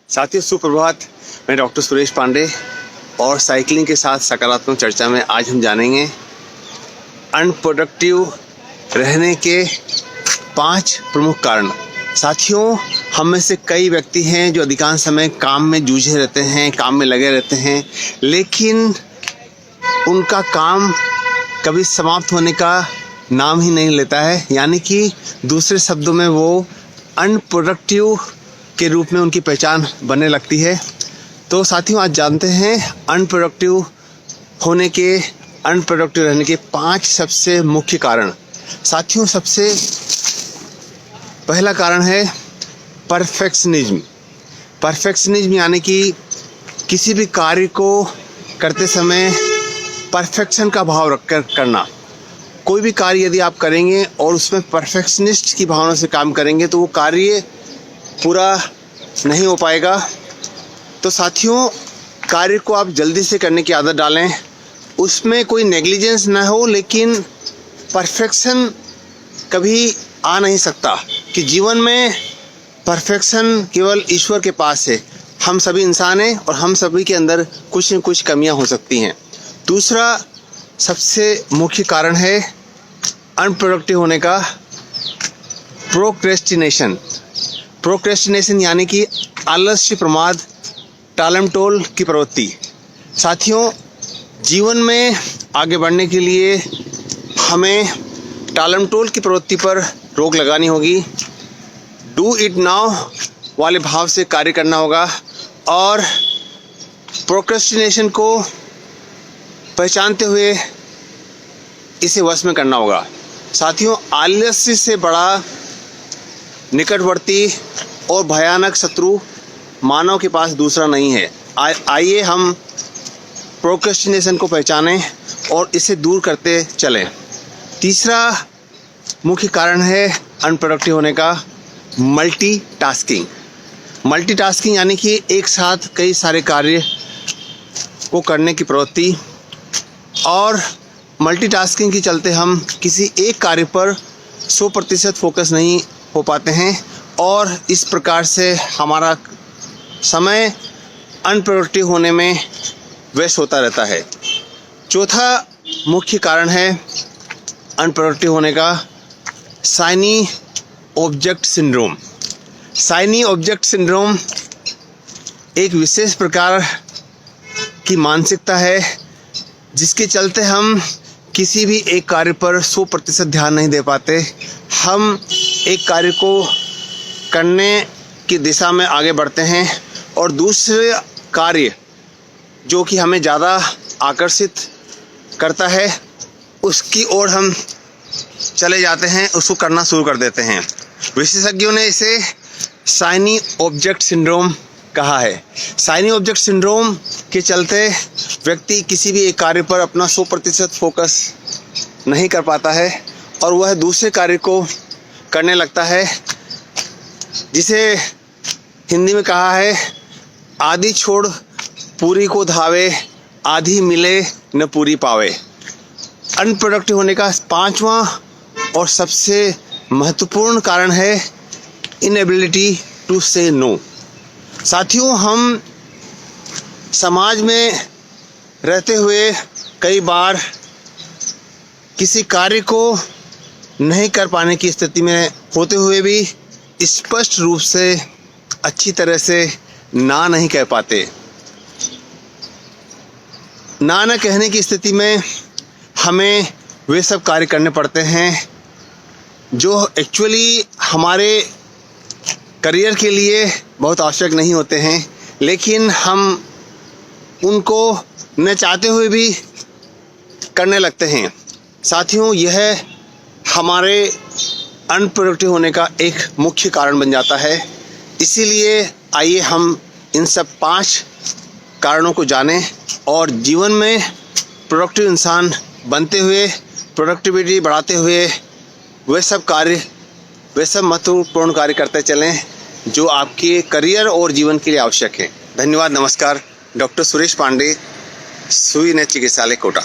साथियों सुप्रभात। मैं डॉक्टर सुरेश पांडे और साइकिलिंग के साथ सकारात्मक चर्चा में आज हम जानेंगे अनप्रोडक्टिव रहने के 5 प्रमुख कारण। साथियों, हम में से कई व्यक्ति हैं जो अधिकांश समय काम में जूझे रहते हैं, काम में लगे रहते हैं, लेकिन उनका काम कभी समाप्त होने का नाम ही नहीं लेता है। यानी कि दूसरे शब्दों में वो अनप्रोडक्टिव के रूप में उनकी पहचान बनने लगती है। तो साथियों, आज जानते हैं अनप्रोडक्टिव रहने के 5 सबसे मुख्य कारण। साथियों, सबसे पहला कारण है परफेक्शनिज्म। परफेक्शनिज्म यानी कि किसी भी कार्य को करते समय परफेक्शन का भाव रखकर करना। कोई भी कार्य यदि आप करेंगे और उसमें परफेक्शनिस्ट की भावना से काम करेंगे तो वो कार्य पूरा नहीं हो पाएगा। तो साथियों, कार्य को आप जल्दी से करने की आदत डालें, उसमें कोई नेग्लिजेंस ना हो, लेकिन परफेक्शन कभी आ नहीं सकता कि जीवन में परफेक्शन केवल ईश्वर के पास है। हम सभी इंसान हैं और हम सभी के अंदर कुछ न कुछ कमियां हो सकती हैं। दूसरा सबसे मुख्य कारण है अनप्रोडक्टिव होने का प्रोक्रेस्टिनेशन। प्रोक्रेस्टिनेशन यानी कि आलस्य, प्रमाद, टालमटोल की प्रवृत्ति। साथियों, जीवन में आगे बढ़ने के लिए हमें टालमटोल की प्रवृत्ति पर रोक लगानी होगी। डू इट नाउ वाले भाव से कार्य करना होगा और प्रोक्रेस्टिनेशन को पहचानते हुए इसे वश में करना होगा। साथियों, आलस्य से बड़ा निकटवर्ती और भयानक शत्रु मानव के पास दूसरा नहीं है। आइए हम प्रोक्रेस्टिनेशन को पहचानें और इसे दूर करते चलें। तीसरा मुख्य कारण है अनप्रोडक्टिव होने का मल्टीटास्किंग। मल्टीटास्किंग यानी कि एक साथ कई सारे कार्य को करने की प्रवृत्ति, और मल्टीटास्किंग के चलते हम किसी एक कार्य पर 100% फोकस नहीं हो पाते हैं और इस प्रकार से हमारा समय अनप्रोडक्टिव होने में वेस्ट होता रहता है। चौथा मुख्य कारण है अनप्रोडक्टिव होने का shiny object syndrome. Shiny object syndrome एक विशेष प्रकार की मानसिकता है जिसके चलते हम किसी भी एक कार्य पर 100% ध्यान नहीं दे पाते। हम एक कार्य को करने की दिशा में आगे बढ़ते हैं और दूसरे कार्य जो कि हमें ज़्यादा आकर्षित करता है उसकी ओर हम चले जाते हैं, उसको करना शुरू कर देते हैं। विशेषज्ञों ने इसे शाइनी ऑब्जेक्ट सिंड्रोम कहा है। शाइनी ऑब्जेक्ट सिंड्रोम के चलते व्यक्ति किसी भी एक कार्य पर अपना 100% फोकस नहीं कर पाता है और वह दूसरे कार्य को करने लगता है, जिसे हिंदी में कहा है आधी छोड़ पूरी को धावे, आधी मिले न पूरी पावे। अनप्रोडक्टिव होने का 5वां और सबसे महत्वपूर्ण कारण है इनएबिलिटी टू से नो। साथियों, हम समाज में रहते हुए कई बार किसी कार्य को नहीं कर पाने की स्थिति में होते हुए भी स्पष्ट रूप से अच्छी तरह से ना नहीं कह पाते। ना कहने की स्थिति में हमें वे सब कार्य करने पड़ते हैं जो एक्चुअली हमारे करियर के लिए बहुत आवश्यक नहीं होते हैं, लेकिन हम उनको न चाहते हुए भी करने लगते हैं। साथियों, यह हमारे अनप्रोडक्टिव होने का एक मुख्य कारण बन जाता है। इसीलिए आइए हम इन सब 5 कारणों को जानें और जीवन में प्रोडक्टिव इंसान बनते हुए, प्रोडक्टिविटी बढ़ाते हुए वे सब महत्वपूर्ण कार्य करते चलें जो आपके करियर और जीवन के लिए आवश्यक है। धन्यवाद। नमस्कार। डॉक्टर सुरेश पांडे, सुई नेत्र चिकित्सालय, कोटा।